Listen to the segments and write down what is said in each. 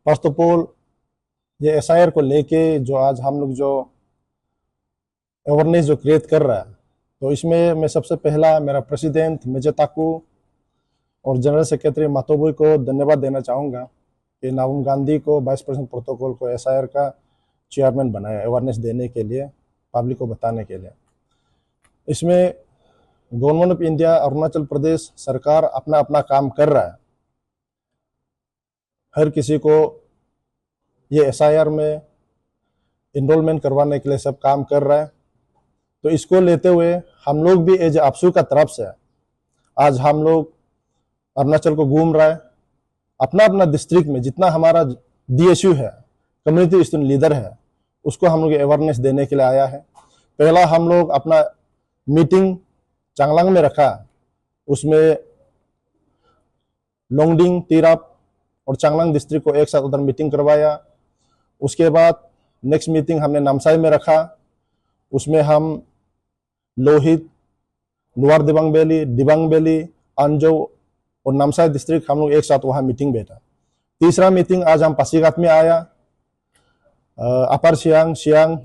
First of all, ये SIR को लेके जो आज हम लोग जो अवेयरनेस जो क्रिएट कर रहा है, तो इसमें मैं सबसे पहला मेरा प्रेसिडेंट मेजे ताकू और जनरल सेक्रेटरी मातोबुई को धन्यवाद देना चाहूँगा कि नावम गांधी को वाइस प्रेसिडेंट प्रोटोकॉल को एसआईआर का चेयरमैन बनाया अवेयरनेस देने के लिए, पब्लिक को बताने के लिए। इसमें government of India, Arunachal Pradesh सरकार अपना अपना काम कर रहा है। हर किसी को ये एसआईआर में इनरोलमेंट करवाने के लिए सब काम कर रहा है। तो इसको लेते हुए हम लोग भी एज आपसू का तरफ से आज हम लोग अरुणाचल को घूम रहा है। अपना अपना डिस्ट्रिक्ट में जितना हमारा डीएसयू है, कम्युनिटी स्टूडेंट लीडर है, उसको हम लोग अवेयरनेस देने के लिए आया है। पहला हम लोग अपना मीटिंग चांगलांग में रखा, उसमें लोंगडिंग, तिराप और चांगलांग डिस्ट्रिक्ट को एक साथ उधर मीटिंग करवाया। उसके बाद नेक्स्ट मीटिंग हमने नामसाई में रखा, उसमें हम लोहित, लोअर दिबांग वैली, अंजो और नामसाई डिस्ट्रिक्ट हम लोग एक साथ वहाँ मीटिंग बैठा। तीसरा मीटिंग आज हम पासीघाट में आया, upper Siang,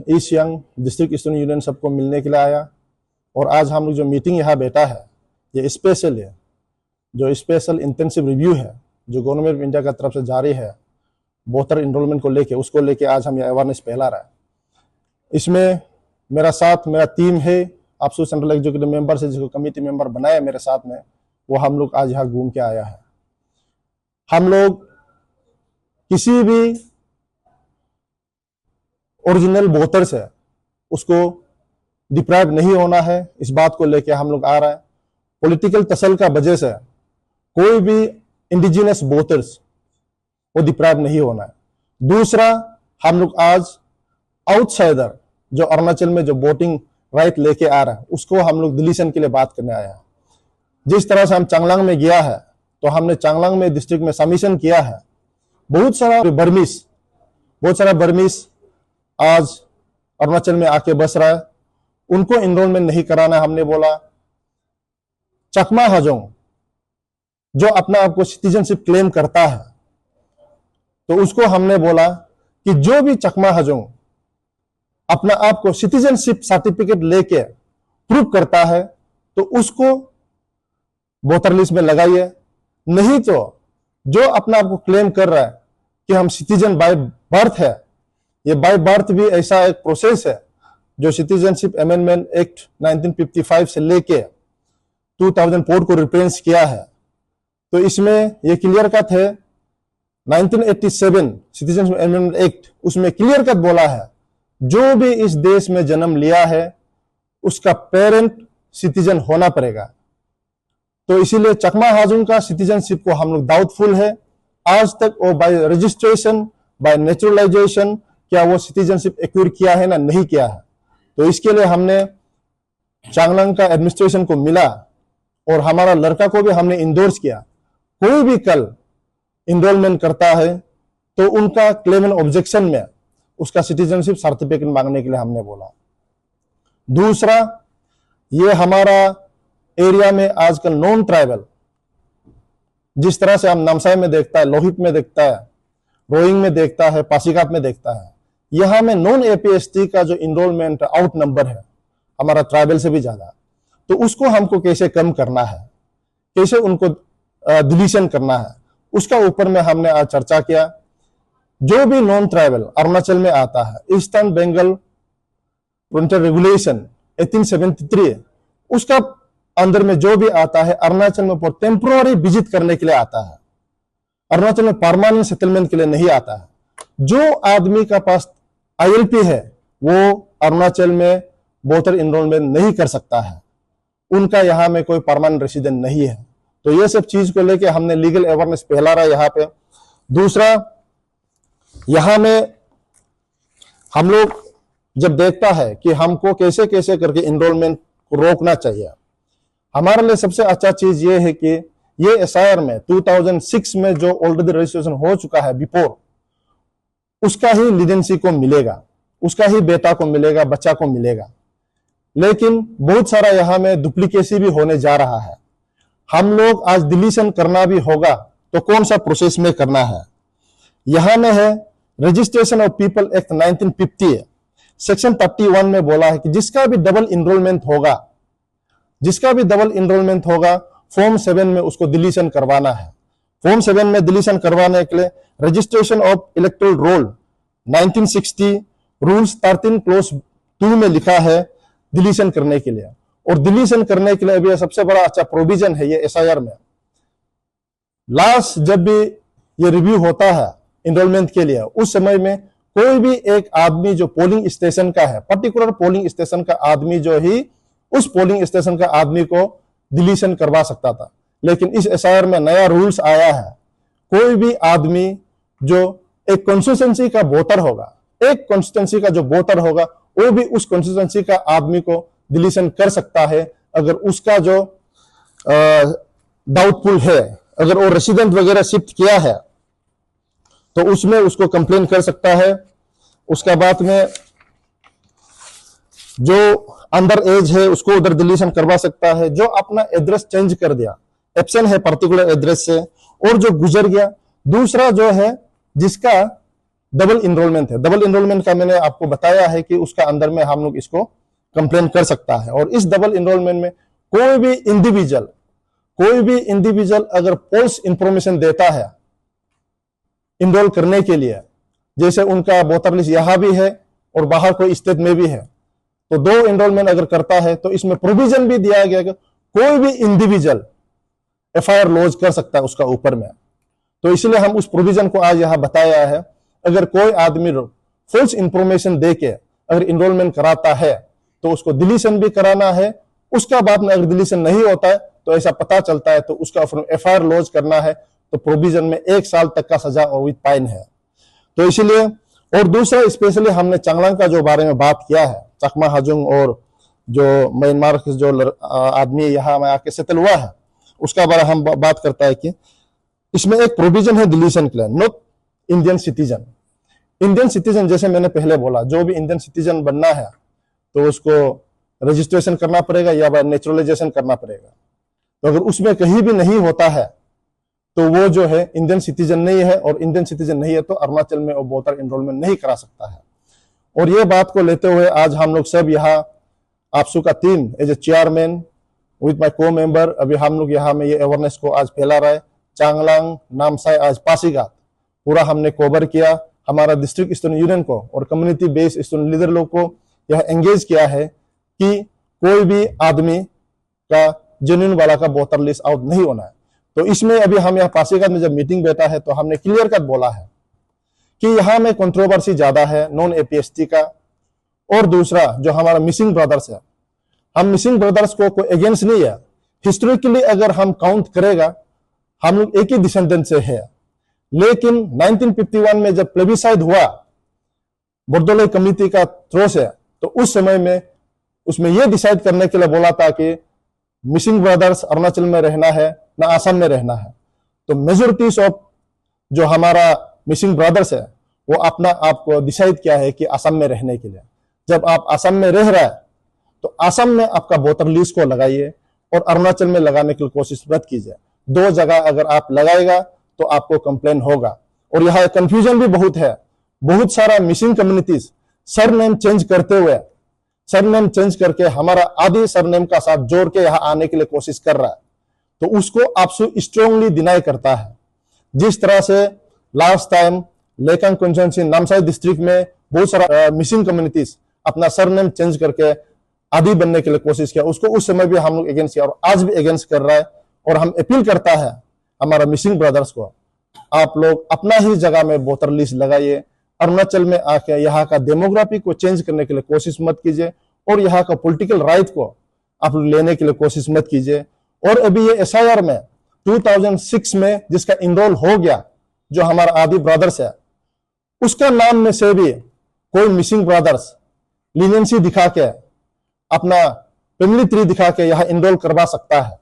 east Siang district student union सबको मिलने के लिए आया। और आज हम लोग जो मीटिंग यहाँ बैठा है, ये स्पेशल है, जो स्पेशल इंटेंसिव रिव्यू है जो गवर्नमेंट ऑफ इंडिया की तरफ से जारी है वोटर इनरोलमेंट को लेके, उसको लेके आज हम ये अवेयरनेस फैला रहा है। इसमें मेरा साथ मेरा टीम है, आपसू सेंट्रल एग्जीक्यूटिव मेंबर से जिसको कमेटी मेंबर बनाया मेरे साथ में, वो हम लोग आज यहाँ घूम के आया है। हम लोग किसी भी ओरिजिनल वोटर से उसको डिप्राइव नहीं होना है, इस बात को लेके हम लोग आ रहा है। पॉलिटिकल तसल का वजह से कोई भी इंडिजिनस वोटर्स वो डिप्राइव नहीं होना है। दूसरा, हम लोग आज आउटसाइडर जो अरुणाचल में जो वोटिंग राइट लेके आ रहा है, उसको हम लोग डिलीशन के लिए बात करने आया है। जिस तरह से हम चांगलांग में गया है, तो हमने चांगलांग में डिस्ट्रिक्ट में सबमिशन किया है। बहुत सारा बर्मीस आज अरुणाचल में आके बस रहा है, उनको इनरोलमेंट नहीं कराना है। हमने बोला चकमा हाजोंग जो अपना आपको सिटीजनशिप क्लेम करता है, तो उसको हमने बोला कि जो भी चकमा हाजोंग अपना आपको सिटीजनशिप सर्टिफिकेट लेके प्रूव करता है, तो उसको वोटर लिस्ट में लगाइए। नहीं तो जो अपना आपको क्लेम कर रहा है कि हम सिटीजन बाय बर्थ है, ये बाय बर्थ भी ऐसा एक प्रोसेस है जो सिटीजनशिप अमेंडमेंट एक्ट 1955 से लेके 2004 को रिप्रेजेंट किया है। तो इसमें ये क्लियर कट है, 1987 सिटीजनशिप अमेंडमेंट एक्ट, उसमें क्लियर कट बोला है जो भी इस देश में जन्म लिया है उसका पेरेंट सिटीजन होना पड़ेगा। तो इसीलिए चकमा हाजोंग का सिटीजनशिप को हम लोग डाउटफुल है। आज तक वो बाय रजिस्ट्रेशन, बाय नेचुरलाइजेशन क्या वो सिटीजनशिप एक्वायर किया है ना नहीं किया है। तो इसके लिए हमने चांगलांग का एडमिनिस्ट्रेशन को मिला और हमारा लड़का को भी हमने इंडोर्स किया। कोई भी कल इनरोलमेंट करता है तो उनका क्लेम एंड ऑब्जेक्शन में उसका सिटीजनशिप सर्टिफिकेट मांगने के लिए हमने बोला। दूसरा, ये हमारा एरिया में आजकल नॉन ट्राइबल, जिस तरह से हम नामसाई में देखता है, लोहित में देखता है, रोइंग में देखता है, पासीघाट में देखता है, यहां में नॉन एपीएसटी का जो इनरोलमेंट आउट नंबर है हमारा ट्राइबल से भी ज्यादा। तो उसको हमको कैसे कम करना है, कैसे उनको डिलीशन करना है, उसका ऊपर में हमने आज चर्चा किया। जो भी नॉन ट्राइबल अरुणाचल में आता है, ईस्टर्न बंगाल फ्रंटियर रेगुलेशन 1873, उसका अंदर में जो भी आता है अरुणाचल में फॉर टेम्पोररी विजिट करने के लिए आता है, अरुणाचल में परमानेंट सेटलमेंट के लिए नहीं आता है। जो आदमी का पास आईएलपी है वो अरुणाचल में वोटर इनरोलमेंट नहीं कर सकता है, उनका यहाँ में कोई परमानेंट रेसिडेंट नहीं है। तो ये सब चीज को लेके हमने लीगल अवेयरनेस फैला रहा है यहाँ पे। दूसरा, यहाँ में हम लोग जब देखता है कि हमको कैसे कैसे करके इनरोलमेंट को रोकना चाहिए, हमारे लिए सबसे अच्छा चीज ये है कि ये एसआईआर में 2006 में जो ऑलरेडी रजिस्ट्रेशन हो चुका है बिफोर, उसका ही लीडेंसी को मिलेगा, उसका ही बेटा को मिलेगा, बच्चा को मिलेगा। लेकिन बहुत सारा यहाँ में डुप्लीकेसी भी होने जा रहा है। हम लोग आज डिलीशन करना भी होगा तो कौन सा प्रोसेस में करना है। यहां में है registration of people act 1950 section 31 में बोला है कि जिसका भी डबल इनरोलमेंट होगा फॉर्म 7 में उसको डिलीशन करवाना है। फॉर्म 7 में डिलीशन करवाने के लिए registration of electoral roll 1960 rules 13 close 2 में लिखा है डिलीशन करने के लिए। और डिलीशन करने के लिए अभी सबसे बड़ा अच्छा प्रोविजन है ये एसआईआर में। लास्ट जब भी ये रिव्यू होता है इनरोलमेंट के लिए, उस समय में कोई भी एक आदमी जो पोलिंग स्टेशन का है, पर्टिकुलर पोलिंग स्टेशन का आदमी जो ही उस पोलिंग स्टेशन का आदमी को डिलीशन करवा सकता था। लेकिन इस एसआईआर में नया रूल्स आया है, कोई भी आदमी जो एक कॉन्स्टिट्यूएंसी का वोटर होगा, एक कॉन्स्टिट्यूएंसी का जो वोटर होगा वो भी उस कॉन्स्टिट्यूएंसी का आदमी को डिलीशन कर सकता है अगर उसका जो डाउटफुल है, अगर वो रेसिडेंट वगैरह शिफ्ट किया है तो उसमें उसको कंप्लेन कर सकता है। उसका बाद में जो अंडर एज है उसको उधर डिलीशन करवा सकता है। जो अपना एड्रेस चेंज कर दिया, एब्सेंट है पर्टिकुलर एड्रेस से और जो गुजर गया। दूसरा जो है जिसका डबल इनरोलमेंट है, डबल इनरोलमेंट का मैंने आपको बताया है कि उसका अंदर में हम लोग इसको कंप्लेन कर सकता है। और इस डबल इनरोलमेंट में कोई भी इंडिविजुअल अगर फॉल्स इंफॉर्मेशन देता है इनरोल करने के लिए, जैसे उनका वोटर लिस्ट यहां भी है और बाहर कोई स्टेट में भी है, तो 2 इनरोलमेंट अगर करता है तो इसमें प्रोविजन भी दिया गया कि कोई भी इंडिविजुअल एफआईआर लॉन्च कर सकता है उसका ऊपर में। तो इसलिए हम उस प्रोविजन को आज यहां बताया है। अगर कोई आदमी फॉल्स इंफॉर्मेशन देके अगर इनरोलमेंट कराता है तो उसको डिलीशन भी कराना है। उसका बाद में अगर डिलीशन नहीं होता है तो ऐसा पता चलता है तो उसका एफआईआर लॉन्च करना है, तो प्रोविजन में 1 साल तक का सजा और विद फाइन है। तो इसलिए और दूसरा स्पेशली हमने चांगलांग का जो बारे में बात किया है, चकमा हाजुंग और जो म्यांमार के जो आदमी यहाँ में आके सेटल हुआ है उसका बारे हम बात करता है कि इसमें एक प्रोविजन है डिलीशन के लिए। नॉट इंडियन सिटीजन जैसे मैंने पहले बोला, जो भी इंडियन सिटीजन बनना है तो उसको रजिस्ट्रेशन करना पड़ेगा या नेचुरलाइजेशन करना पड़ेगा। तो अगर उसमें कहीं भी नहीं होता है तो वो जो है इंडियन सिटीजन नहीं है, और इंडियन सिटीजन नहीं है तो अरुणाचल में वो वोटर एनरोलमेंट नहीं करा सकता है। और ये बात को लेते हुए आज हम लोग सब यहाँ आपसू का team as a chairman with my co member अभी हम लोग यहाँ में ये अवेयरनेस को आज फैला रहा है। चांगलांग, नामसाई, आज पासीघाट पूरा हमने कवर किया। हमारा डिस्ट्रिक्ट स्टूडेंट यूनियन को और कम्युनिटी बेस्ड स्टूडेंट लीडर लोग को यह एंगेज किया है कि कोई भी आदमी का जेन्युइन वाला का वोटर लिस्ट आउट नहीं होना है। तो इसमें अभी हम यहाँ पासीघाट में जब मीटिंग बैठा है तो हमने क्लियर कट बोला है कि यहाँ में कंट्रोवर्सी ज्यादा है नॉन एपीएसटी का। और दूसरा जो हमारा मिसिंग ब्रदर्स है, हम मिसिंग ब्रदर्स को कोई अगेंस्ट नहीं है। हिस्टोरिकली अगर हम काउंट करेगा हम लोग एक ही डिसेंडेंट से है, लेकिन 1951 में जब प्लेबिसाइड हुआ बोर्दोलई कमेटी का थ्रो से, तो उस समय में उसमें यह डिसाइड करने के लिए बोला था कि मिसिंग ब्रदर्स अरुणाचल में रहना है ना आसाम में रहना है। तो मेजोरिटीज ऑफ जो हमारा मिसिंग ब्रदर्स है वो अपना आप को डिसाइड किया है कि आसाम में रहने के लिए। जब आप आसाम में रह रहा है तो आसाम में आपका वोटर लिस्ट को लगाइए और अरुणाचल में लगाने की कोशिश मत कीजिए। 2 जगह अगर आप लगाएगा तो आपको कंप्लेन होगा। और यहाँ कंफ्यूजन भी बहुत है, बहुत सारा मिसिंग कम्युनिटीज सरनेम चेंज करते हुए, सरनेम चेंज करके हमारा आदि सरनेम का साथ जोड़ के यहाँ आने के लिए कोशिश कर रहा है, तो उसको आपसे स्ट्रांगली डिनाई करता है। जिस तरह से last time Lekang constituency Namsai district में बहुत सारा मिसिंग कम्युनिटीज अपना सरनेम चेंज करके आदि बनने के लिए कोशिश किया, उसको उस समय भी हम लोग अगेंस्ट किया और आज भी अगेंस्ट कर रहा है। और हम अपील करता है हमारा मिसिंग ब्रदर्स को, आप लोग अपना ही जगह में वोटर लिस्ट लगाइए। अरुणाचल में आके यहाँ का डेमोग्राफी को चेंज करने के लिए कोशिश मत कीजिए और यहाँ का पॉलिटिकल राइट को आप लेने के लिए कोशिश मत कीजिए। और अभी ये एसआईआर में 2006 में जिसका इनरोल हो गया, जो हमारा आदि ब्रदर्स है, उसका नाम में से भी कोई मिसिंग ब्रदर्स लीनियंसी दिखा के अपना फैमिली ट्री दिखा के यहाँ इनरोल करवा सकता है,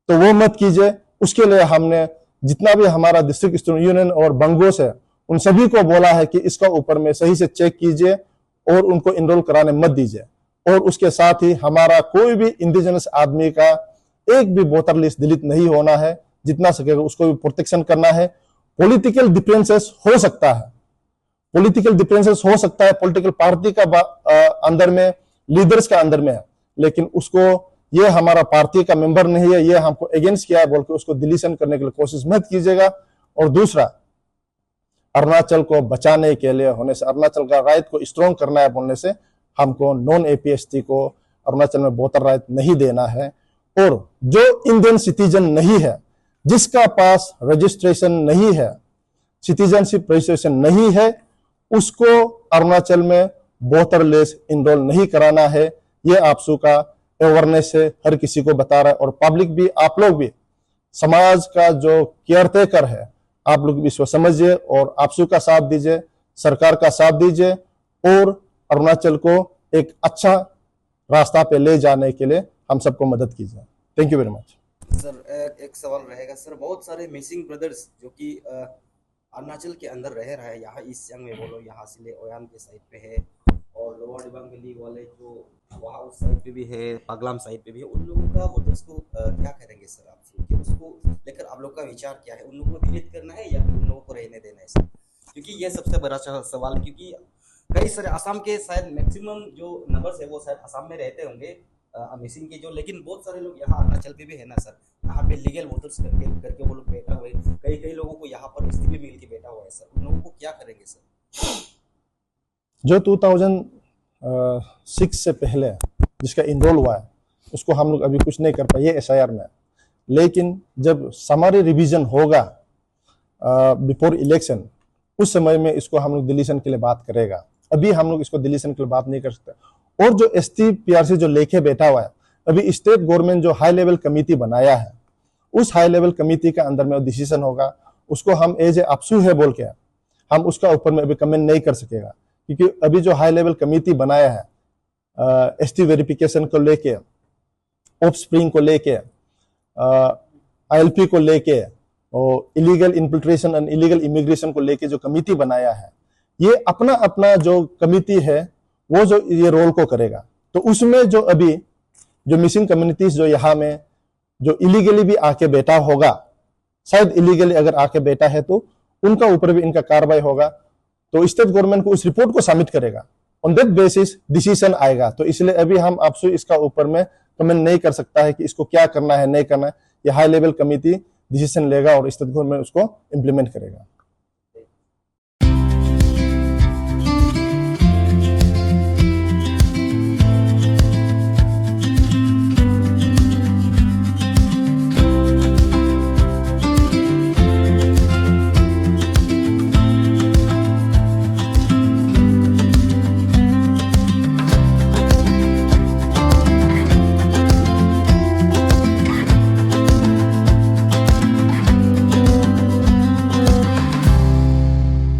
तो वो मत कीजिए। उसके लिए हमने जितना भी हमारा डिस्ट्रिक्ट स्टूडेंट यूनियन और बंगोस है उन सभी को बोला है कि इसका ऊपर में सही से चेक कीजिए और उनको इनरोल कराने मत दीजिए। और उसके साथ ही हमारा कोई भी इंडिजिनस आदमी का एक भी वोटर लिस्ट डिलीट नहीं होना है, जितना सकेगा उसको भी प्रोटेक्शन करना है। पॉलिटिकल डिफरेंसेस हो सकता है, पॉलिटिकल डिफरेंसेस हो सकता है पॉलिटिकल पार्टी का अंदर में, लीडर्स का अंदर में है, लेकिन उसको ये हमारा पार्टी का मेंबर नहीं है, ये हमको अगेंस्ट किया है बोल के उसको डिलीशन करने के लिए कोशिश मत कीजिएगा। और दूसरा, अरुणाचल को बचाने के लिए होने से, अरुणाचल का राइट को स्ट्रॉन्ग करना है बोलने से हमको नॉन एपीएसटी को अरुणाचल में वोटर राइट नहीं देना है। और जो इंडियन सिटीजन नहीं है, जिसका पास रजिस्ट्रेशन नहीं है, सिटीजनशिप रजिस्ट्रेशन नहीं है, उसको अरुणाचल में वोटर लिस्ट इनरोल नहीं कराना है। ये आपसू का अवेयरनेस है, हर किसी को बता रहा है। और पब्लिक भी, आप लोग भी, समाज का जो केयरटेकर है, आप लोग भी इसको समझिए और आपसू का साथ दीजिए, सरकार का साथ दीजिए और अरुणाचल को एक अच्छा रास्ता पे ले जाने के लिए हम सबको मदद कीजिए। Thank you very much. Sir एक सवाल रहेगा सर, बहुत सारे मिसिंग ब्रदर्स जो कि अरुणाचल के अंदर रह रहा है, यहाँ ईस्ट सियांग में बोलो, यहाँ सिले ओयान के साइड पे है, और लोअर दिबांग वैली वाले जो वहाँ उस साइड पे भी है, पगलाम साइड पे भी है, उन लोगों का वोटर्स को क्या करेंगे सर आप, कि उसको लेकर आप लोग का विचार क्या है? उन लोगों को डिलीट करना है या फिर उन लोगों को रहने देना है सर? क्योंकि ये सबसे बड़ा सवाल, क्योंकि कई सारे असम के शायद मैक्सिमम जो नंबर्स है वो शायद असम में रहते होंगे मिसिंग के जो, लेकिन बहुत सारे लोग यहाँ अरुणाचल पे भी है ना सर, यहाँ पे लीगल वोटर्स करके वो लोग बैठा हुए, कई लोगों को यहाँ पर स्थिति में मिल के बैठा हुआ है सर, उन लोगों को क्या करेंगे सर? जो 2006 से पहले जिसका इनरोल हुआ है उसको हम लोग अभी कुछ नहीं कर पाए एसआईआर में, लेकिन जब समरी रिवीजन होगा बिफोर इलेक्शन, उस समय में इसको हम लोग डिलीशन के लिए बात करेगा। अभी हम लोग इसको डिलीशन के लिए बात नहीं कर सकते। और जो एसटी पीआरसी जो लेके बैठा हुआ है, अभी स्टेट गवर्नमेंट जो हाई लेवल कमेटी बनाया है, उस हाई लेवल कमेटी का अंदर में डिसीजन होगा, उसको हम एज ए अपसू है बोल के हम उसका ऊपर में अभी कमेंट नहीं कर सकेगा, क्योंकि अभी जो हाई लेवल कमेटी बनाया है एसटी वेरिफिकेशन को लेके, ऑफ स्प्रिंग को लेके, आईएलपी को लेके और illegal infiltration and illegal immigration को लेके जो कमेटी बनाया है, ये अपना अपना जो कमेटी है वो जो ये रोल को करेगा। तो उसमें जो अभी जो मिसिंग कम्युनिटीज जो यहाँ में जो इलीगली भी आके बैठा होगा, शायद इलीगली अगर आके बैठा है तो उनका ऊपर भी इनका कार्रवाई होगा। तो स्टेट गवर्नमेंट को उस रिपोर्ट को सबमिट करेगा, ऑन दैट बेसिस डिसीजन आएगा। तो इसलिए अभी हम आपसे इसका ऊपर में कमेंट नहीं कर सकता है कि इसको क्या करना है नहीं करना है। ये हाई लेवल कमेटी डिसीजन लेगा और स्टेट गवर्नमेंट उसको इम्प्लीमेंट करेगा।